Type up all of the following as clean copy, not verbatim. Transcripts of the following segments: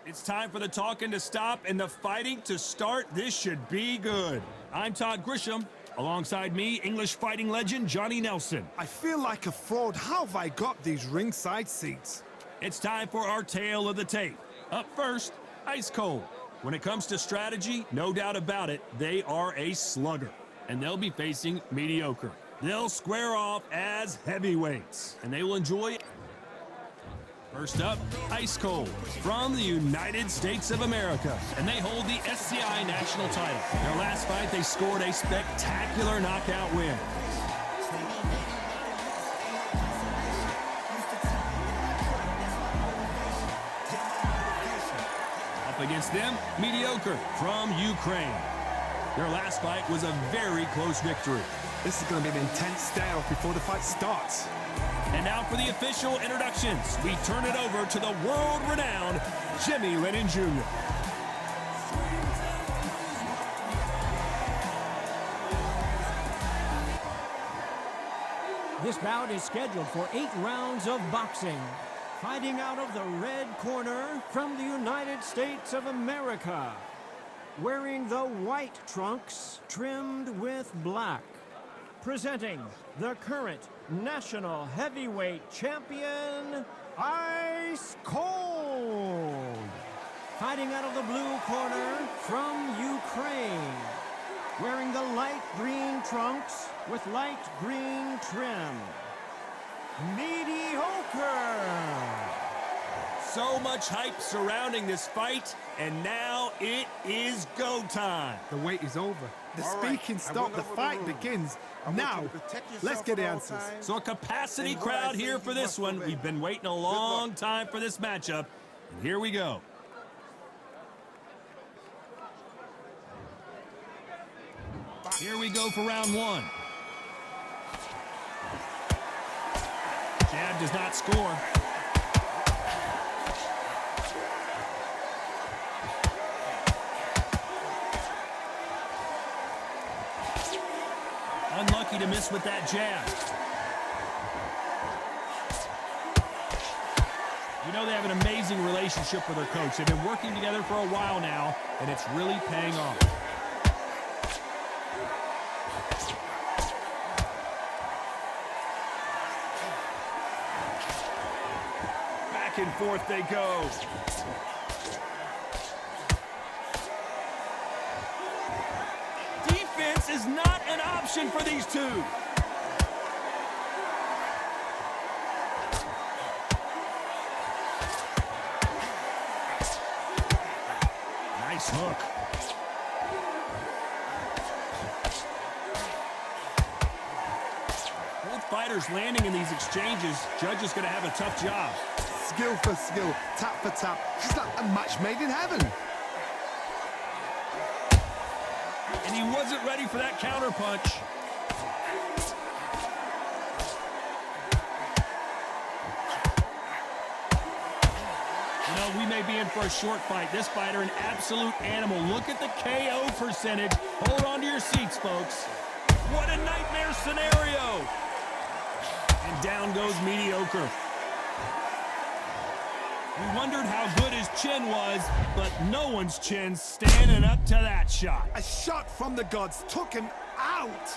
It's time for the talking to stop and the fighting to start. This should be good. I'm Todd Grisham. Alongside me, English fighting legend Johnny Nelson. I feel like a fraud. How have I got these ringside seats? It's time for our tale of the tape. Up first, Ice Cold. When it comes to strategy, no doubt about it, they are a slugger. And they'll be facing mediocre. They'll square off as heavyweights. And they will enjoy. First up, Ice Cold from the United States of America, and they hold the SCI national title. Their last fight, they scored a spectacular knockout win. Up against them, mediocre from Ukraine. Their last fight was a very close victory. This is going to be an intense stare before the fight starts. And now for the official introductions, we turn it over to the world-renowned Jimmy Lennon Jr. This bout is scheduled for 8 rounds of boxing. Fighting out of the red corner from the United States of America. Wearing the white trunks trimmed with black. Presenting the current national heavyweight champion, Ice Cold. Fighting out of the blue corner from Ukraine. Wearing the light green trunks with light green trim. Mediocre. So much hype surrounding this fight, and now it is go time. The wait is over. The speaking stopped. The fight begins. Now, let's get the answers. So a capacity crowd here for this one. We've been waiting a long time for this matchup, and here we go. Here we go for round one. Jab does not score. Unlucky to miss with that jab. You know they have an amazing relationship with their coach. They've been working together for a while now, and it's really paying off. Back and forth they go. Defense is not an option for these two. Nice hook. Both fighters landing in these exchanges. Judge is going to have a tough job. Skill for skill, tap for tap. It's like a match made in heaven. And he wasn't ready for that counter punch. You know, we may be in for a short fight. This fighter, an absolute animal. Look at the KO percentage. Hold on to your seats, folks. What a nightmare scenario. And down goes mediocre. We wondered how good his chin was, but no one's chin's standing up to that shot. A shot from the gods took him out.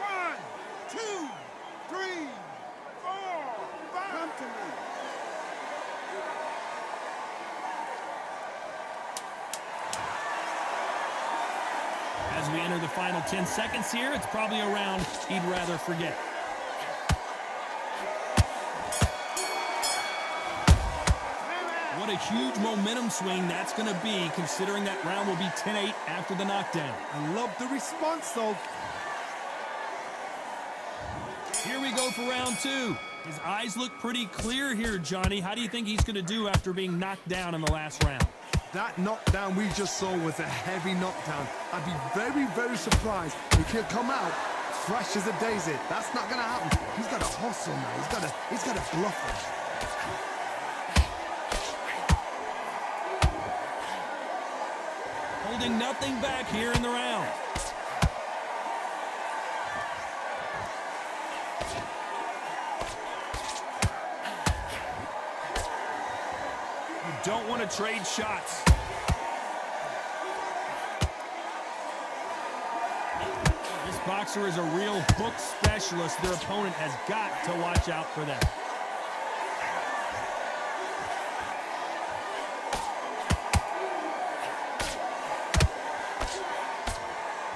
One, two, three, four, five. Come to me. As we enter the final 10 seconds here, it's probably a round he'd rather forget. What a huge momentum swing that's going to be, considering that round will be 10-8 after the knockdown. I love the response, though. Here we go for round two. His eyes look pretty clear here, Johnny. How do you think he's going to do after being knocked down in the last round? That knockdown we just saw was a heavy knockdown. I'd be very, very surprised if he'll come out fresh as a daisy. That's not going to happen. He's got to hustle now. He's got to bluff it. Holding nothing back here in the round. don't want to trade shots. This boxer is a real hook specialist. Their opponent has got to watch out for that.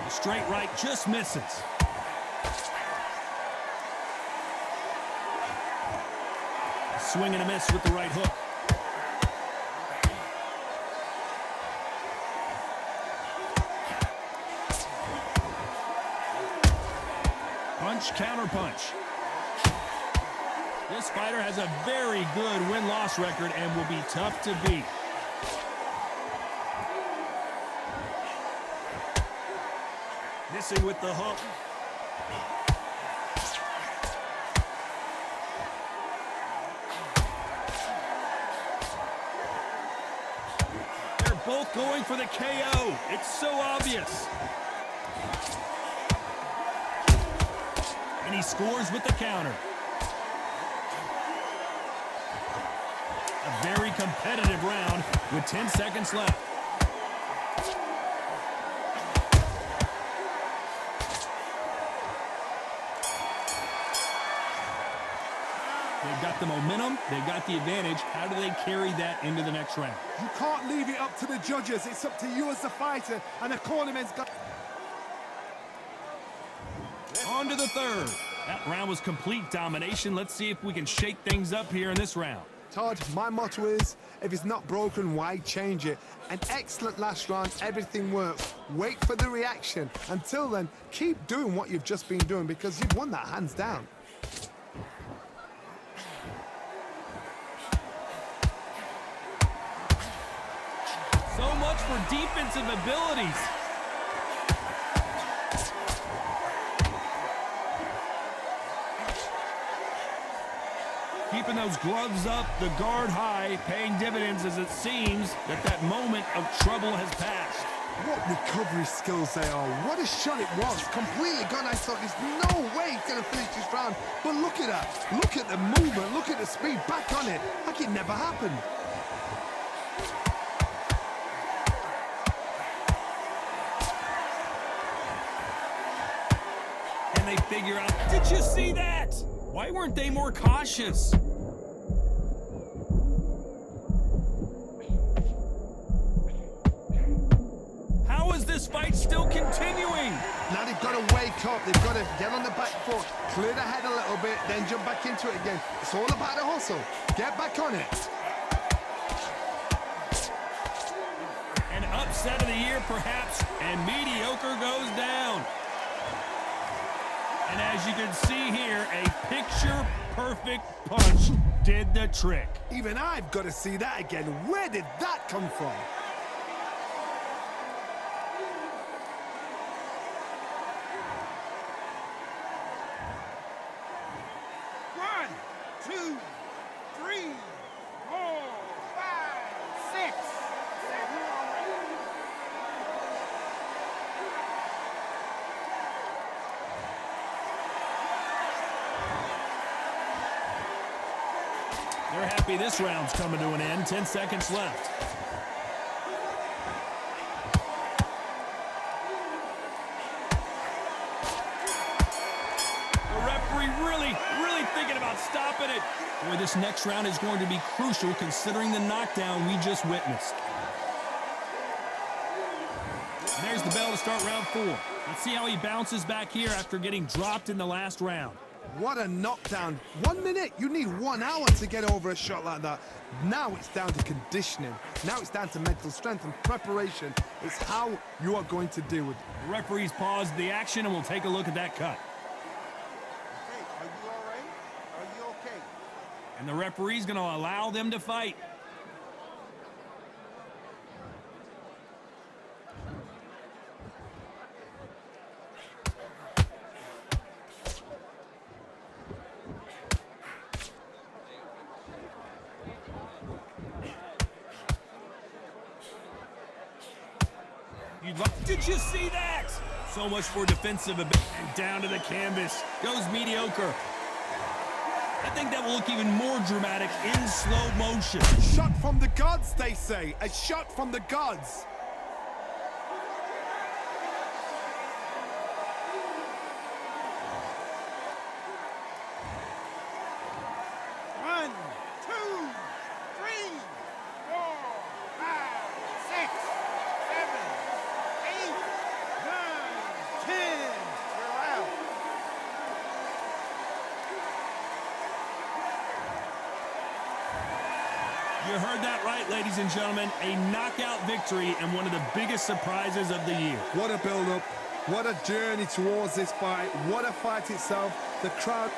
The straight right just misses. Swing and a miss with the right hook. Punch, counter punch. This fighter has a very good win-loss record and will be tough to beat. Missing with the hook. They're both going for the KO. It's so obvious. And he scores with the counter. A very competitive round with 10 seconds left. They've got the momentum. They've got the advantage. How do they carry that into the next round? You can't leave it up to the judges. It's up to you as the fighter, and the cornerman's got... On to the third. That round was complete domination. Let's see if we can shake things up here in this round. Todd, my motto is, if it's not broken, why change it? An excellent last round, everything works. Wait for the reaction. Until then, keep doing what you've just been doing because you've won that hands down. So much for defensive abilities. Keeping those gloves up, the guard high, paying dividends as it seems that moment of trouble has passed. What recovery skills they are. What a shot it was. Completely gone. I thought there's no way he's going to finish this round. But look at that. Look at the movement. Look at the speed. Back on it. Like it never happened. And they figure out, did you see that? Why weren't they more cautious? How is this fight still continuing? Now they've got to wake up. They've got to get on the back foot, clear the head a little bit, then jump back into it again. It's all about the hustle. Get back on it. An upset of the year, perhaps, and mediocre goes down. And as you can see here, a picture-perfect punch did the trick. Even I've got to see that again. Where did that come from? One, two, three, 4, 5, 6, 7. They're happy this round's coming to an end. 10 seconds left. The referee really thinking about stopping it. Boy, this next round is going to be crucial considering the knockdown we just witnessed. And there's the bell to start round 4. Let's see how he bounces back here after getting dropped in the last round. What a knockdown. 1 minute. You need 1 hour to get over a shot like that. Now it's down to conditioning. Now it's down to mental strength and preparation. It's how you are going to deal with it. The referee's paused the action, and we'll take a look at that cut. Okay, are you all right? Are you okay? And the referee's going to allow them to fight. Did you see that? So much for defensive ability. And down to the canvas goes mediocre. I think that will look even more dramatic in slow motion. Shot from the gods, they say. A shot from the gods. One, two, three, four, five, six, seven, eight, nine, 10. We're out. You heard that right, ladies and gentlemen. A knockout victory and one of the biggest surprises of the year. What a build-up. What a journey towards this fight. What a fight itself. The crowd...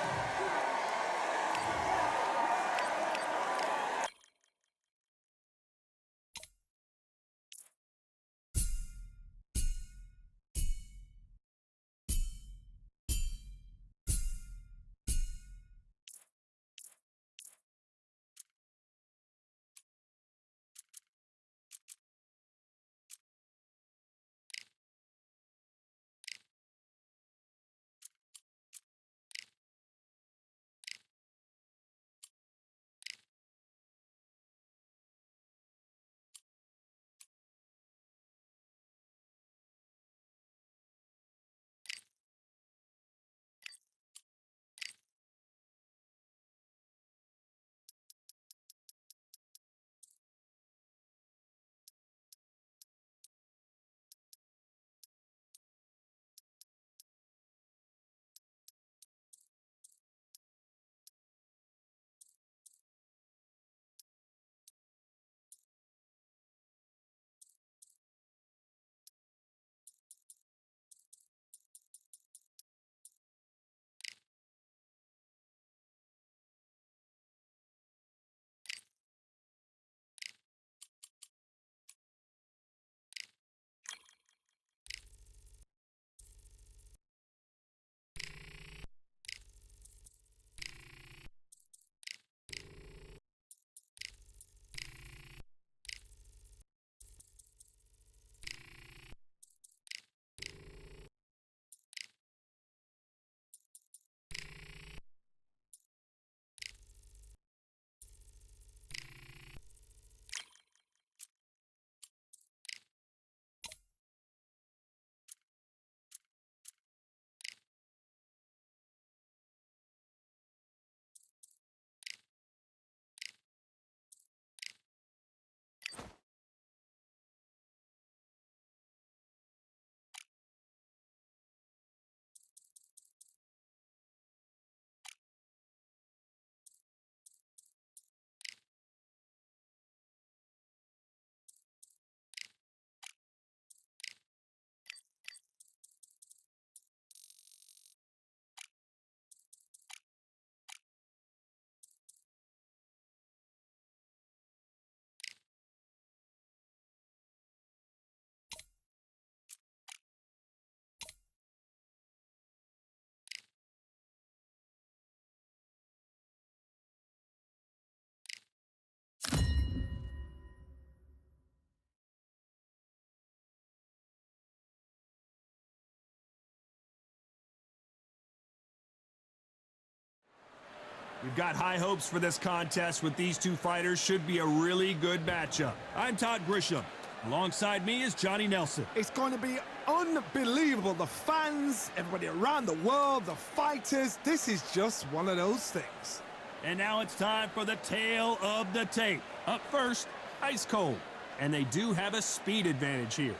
We've got high hopes for this contest with these two fighters. Should be a really good matchup. I'm Todd Grisham. Alongside me is Johnny Nelson. It's going to be unbelievable. The fans, everybody around the world, the fighters. This is just one of those things. And now it's time for the tale of the tape. Up first, Ice Cold. And they do have a speed advantage here.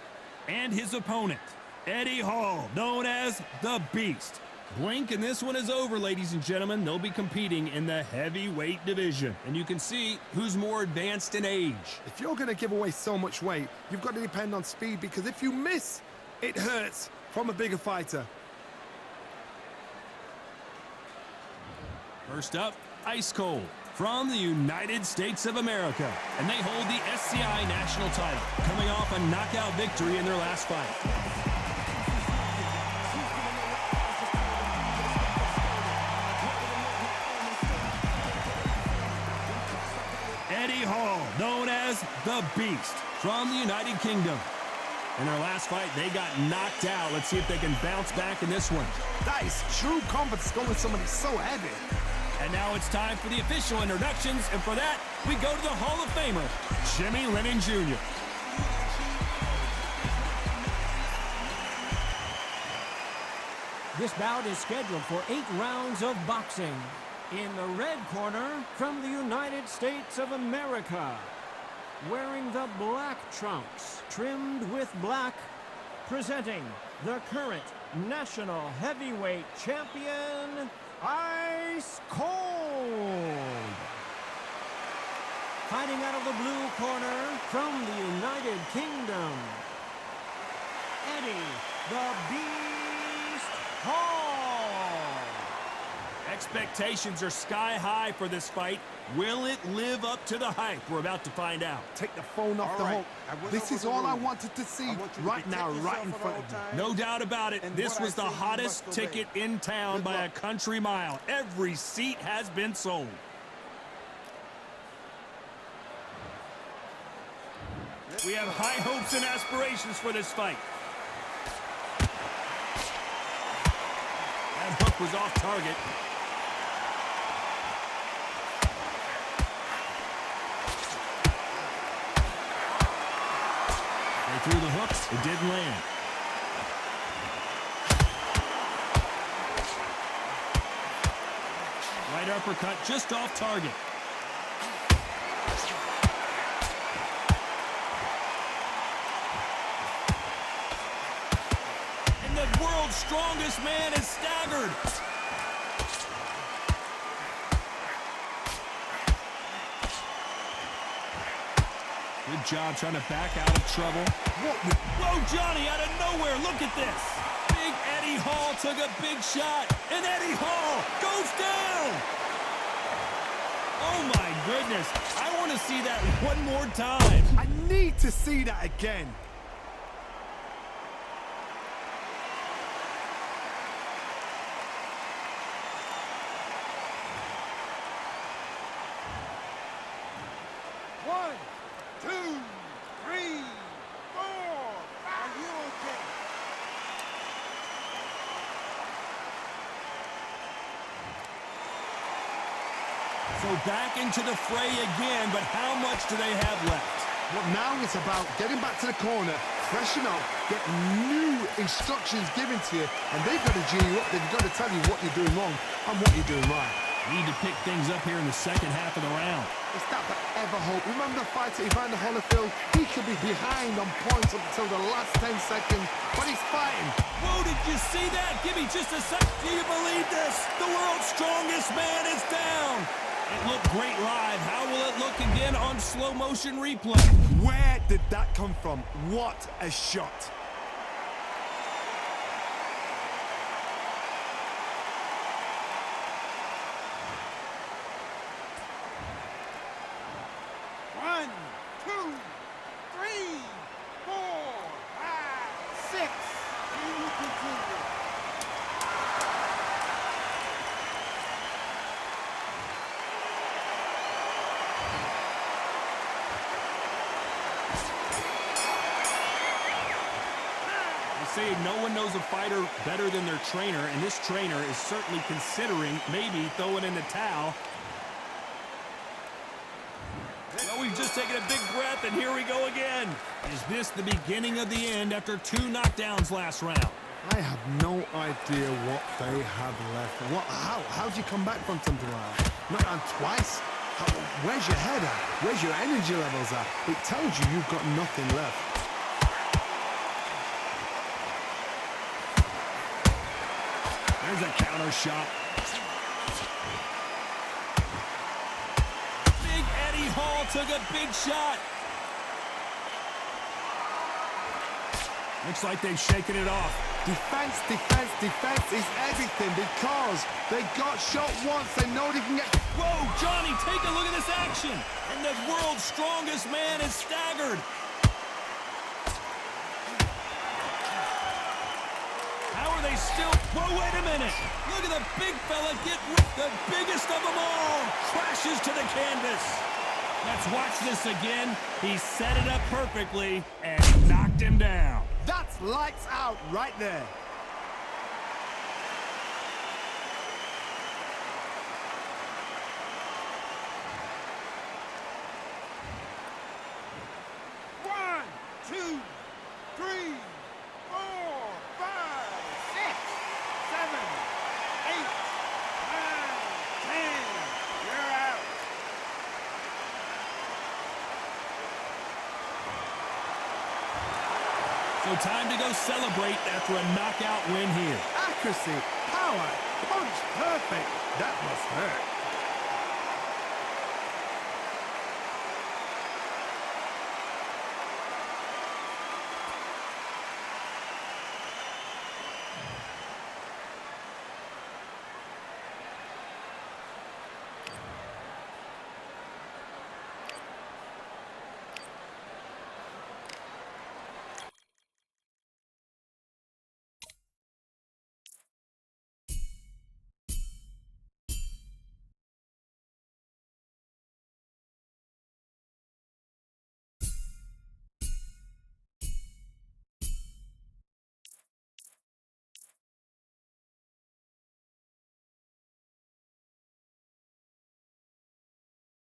And his opponent, Eddie Hall, known as the Beast. Blink and this one is over, ladies and gentlemen. They'll be competing in the heavyweight division. And you can see who's more advanced in age. If you're going to give away so much weight, you've got to depend on speed, because if you miss, it hurts from a bigger fighter. First up, Ice Cold from the United States of America. And they hold the SCI national title, coming off a knockout victory in their last fight. Eddie Hall, known as the Beast, from the United Kingdom. In their last fight, they got knocked out. Let's see if they can bounce back in this one. That is true confidence going with somebody so heavy. And now it's time for the official introductions, and for that, we go to the Hall of Famer, Jimmy Lennon Jr. This bout is scheduled for 8 rounds of boxing. In the red corner, from the United States of America, wearing the black trunks, trimmed with black, presenting the current national heavyweight champion, Ice Cold. Fighting out of the blue corner, from the United Kingdom, Eddie the Beast Hall. Expectations are sky high for this fight. Will it live up to the hype? We're about to find out. Take the phone off the hook. This is all I wanted to see right now, right in front of you. No doubt about it. This was the hottest ticket in town by a country mile. Every seat has been sold. We have high hopes and aspirations for this fight. That hook was off target. They threw the hooks. It didn't land. Right uppercut just off target. And the world's strongest man is staggered. Good job trying to back out of trouble. Whoa, Johnny, out of nowhere. Look at this. Big Eddie Hall took a big shot, and Eddie Hall goes down. Oh, my goodness. I want to see that one more time. I need to see that again. One, two, three, four. Are you okay? So back into the fray again, but how much do they have left? Well, now it's about getting back to the corner, freshen up, get new instructions given to you, and they've got to G you up. They've got to tell you what you're doing wrong and what you're doing right. Need to pick things up here in the second half of the round. It's that forever hope. Remember the fight at Evander Holyfield? He could be behind on points up until the last 10 seconds, but he's fighting. Whoa, did you see that? Give me just a sec. Do you believe this? The world's strongest man is down. It looked great live. How will it look again on slow motion replay? Where did that come from? What a shot. One, two, three, four, five, six. Can you continue? They say no one knows a fighter better than their trainer, and this trainer is certainly considering maybe throwing in the towel. Well, we've just taken a big breath, and here we go again. Is this the beginning of the end after 2 knockdowns last round? I have no idea what they have left. How do you come back from something like that? Not on twice? Where's your head at? Where's your energy levels at? It tells you you've got nothing left. There's a counter shot. Big Eddie Hall took a big shot. Looks like they've shaken it off. Defense, defense, defense is everything because they got shot once. They know they can get... Whoa, Johnny, take a look at this action. And the world's strongest man is staggered. How are they still... Whoa, wait a minute. Look at the big fella get the biggest of them all. Crashes to the canvas. Let's watch this again. He set it up perfectly and knocked him down. That's lights out right there. 2, 3, 4, 5, 6, 7, 8, 9, 10. You're out. So time to go celebrate after a knockout win here. Accuracy, power, punch perfect. That must hurt.